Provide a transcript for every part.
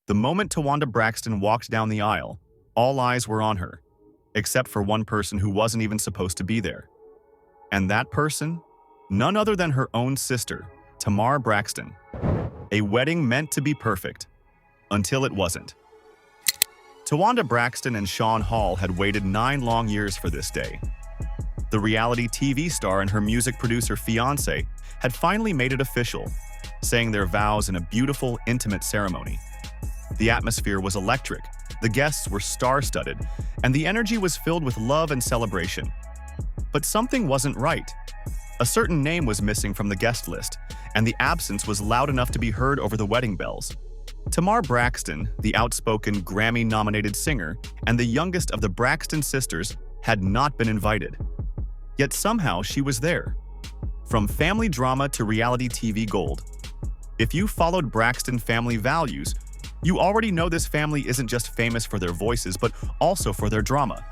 The moment Towanda Braxton walked down the aisle, all eyes were on her, except for one person who wasn't even supposed to be there. And that person? None other than her own sister, Tamar Braxton. A wedding meant to be perfect, until it wasn't. Towanda Braxton and Sean Hall had waited 9 long years for this day. The reality TV star and her music producer fiancé had finally made it official, saying their vows in a beautiful, intimate ceremony. The atmosphere was electric, the guests were star-studded, and the energy was filled with love and celebration. But something wasn't right. A certain name was missing from the guest list, and the absence was loud enough to be heard over the wedding bells. Tamar Braxton, the outspoken Grammy-nominated singer and the youngest of the Braxton sisters, had not been invited. Yet somehow she was there. From family drama to reality TV gold. If you followed Braxton Family Values, you already know this family isn't just famous for their voices, but also for their drama.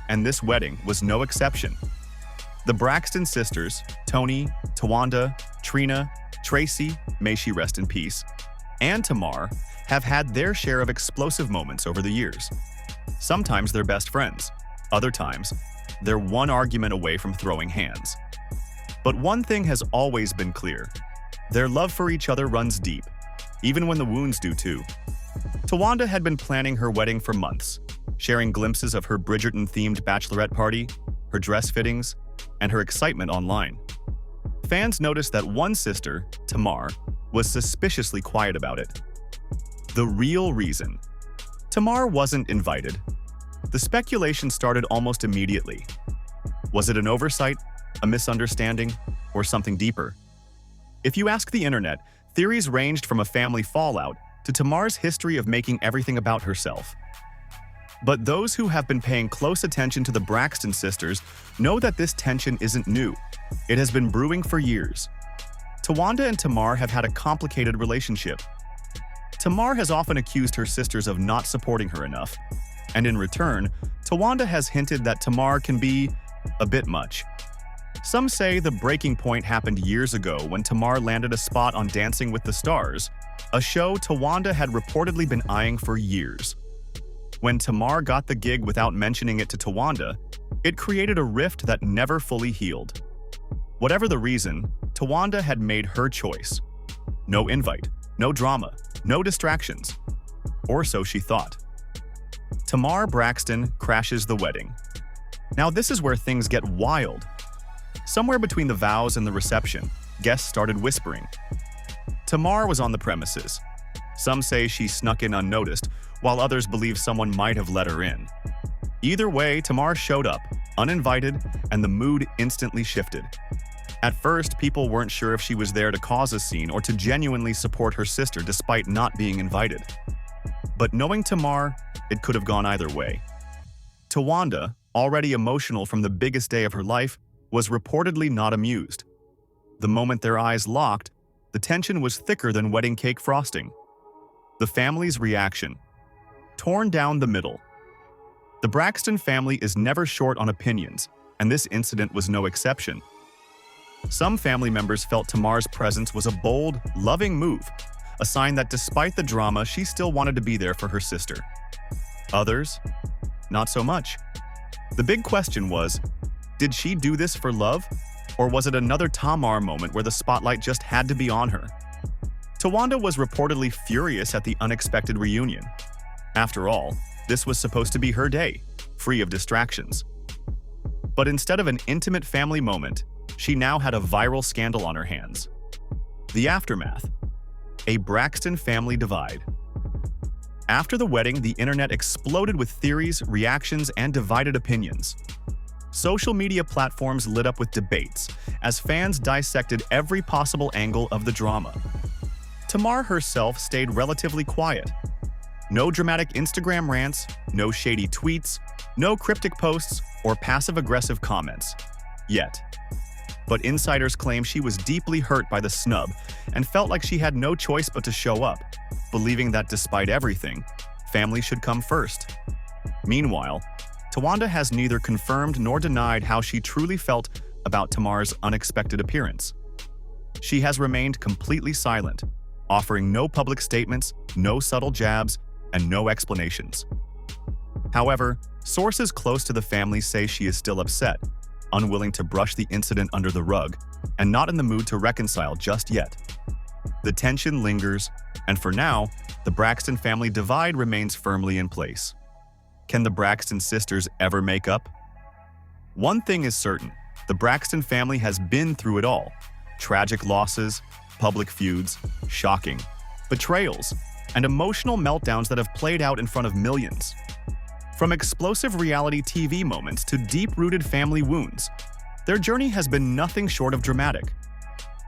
And this wedding was no exception. The Braxton sisters, Tony, Towanda, Trina, Tracy, may she rest in peace, and Tamar, have had their share of explosive moments over the years. Sometimes they're best friends, other times, they're one argument away from throwing hands. But one thing has always been clear. Their love for each other runs deep, even when the wounds do too. Towanda had been planning her wedding for months, sharing glimpses of her Bridgerton-themed bachelorette party, her dress fittings, and her excitement online. Fans noticed that one sister, Tamar, was suspiciously quiet about it. The real reason: Tamar wasn't invited. The speculation started almost immediately. Was it an oversight, a misunderstanding, or something deeper? If you ask the internet, theories ranged from a family fallout to Tamar's history of making everything about herself. But those who have been paying close attention to the Braxton sisters know that this tension isn't new. It has been brewing for years. Towanda and Tamar have had a complicated relationship. Tamar has often accused her sisters of not supporting her enough, and in return, Towanda has hinted that Tamar can be a bit much. Some say the breaking point happened years ago when Tamar landed a spot on Dancing with the Stars, a show Towanda had reportedly been eyeing for years. When Tamar got the gig without mentioning it to Towanda, it created a rift that never fully healed. Whatever the reason, Towanda had made her choice. No invite, no drama, no distractions. Or so she thought. Tamar Braxton crashes the wedding. Now this is where things get wild. Somewhere between the vows and the reception, guests started whispering. Tamar was on the premises. Some say she snuck in unnoticed, while others believe someone might have let her in. Either way, Tamar showed up, uninvited, and the mood instantly shifted. At first, people weren't sure if she was there to cause a scene or to genuinely support her sister despite not being invited. But knowing Tamar, it could have gone either way. Towanda, already emotional from the biggest day of her life, was reportedly not amused. The moment their eyes locked, the tension was thicker than wedding cake frosting. The family's reaction: torn down the middle. The Braxton family is never short on opinions, and this incident was no exception. Some family members felt Tamar's presence was a bold, loving move, a sign that despite the drama, she still wanted to be there for her sister. Others, not so much. The big question was, did she do this for love? Or was it another Tamar moment where the spotlight just had to be on her? Towanda was reportedly furious at the unexpected reunion. After all, this was supposed to be her day, free of distractions. But instead of an intimate family moment, she now had a viral scandal on her hands. The aftermath: a Braxton family divide. After the wedding, the internet exploded with theories, reactions, and divided opinions. Social media platforms lit up with debates as fans dissected every possible angle of the drama. Tamar herself stayed relatively quiet. No dramatic Instagram rants, no shady tweets, no cryptic posts, or passive-aggressive comments. Yet. But insiders claim she was deeply hurt by the snub and felt like she had no choice but to show up, believing that despite everything, family should come first. Meanwhile, Towanda has neither confirmed nor denied how she truly felt about Tamar's unexpected appearance. She has remained completely silent, offering no public statements, no subtle jabs, and no explanations. However, sources close to the family say she is still upset, unwilling to brush the incident under the rug, and not in the mood to reconcile just yet. The tension lingers, and for now, the Braxton family divide remains firmly in place. Can the Braxton sisters ever make up? One thing is certain, the Braxton family has been through it all. Tragic losses, public feuds, shocking betrayals, and emotional meltdowns that have played out in front of millions. From explosive reality TV moments to deep-rooted family wounds, their journey has been nothing short of dramatic.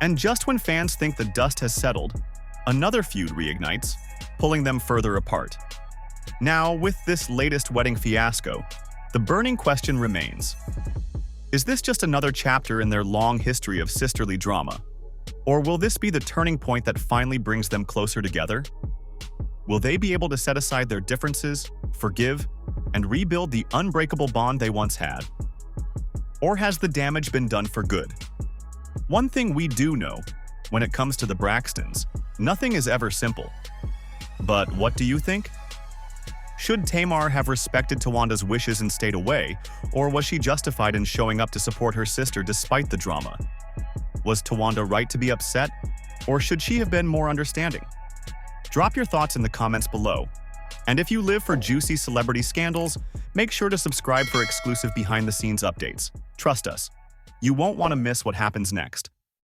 And just when fans think the dust has settled, another feud reignites, pulling them further apart. Now, with this latest wedding fiasco, the burning question remains: is this just another chapter in their long history of sisterly drama? Or will this be the turning point that finally brings them closer together? Will they be able to set aside their differences, forgive, and rebuild the unbreakable bond they once had? Or has the damage been done for good? One thing we do know, when it comes to the Braxtons, nothing is ever simple. But what do you think? Should Tamar have respected Towanda's wishes and stayed away, or was she justified in showing up to support her sister despite the drama? Was Towanda right to be upset, or should she have been more understanding? Drop your thoughts in the comments below. And if you live for juicy celebrity scandals, make sure to subscribe for exclusive behind-the-scenes updates. Trust us, you won't want to miss what happens next.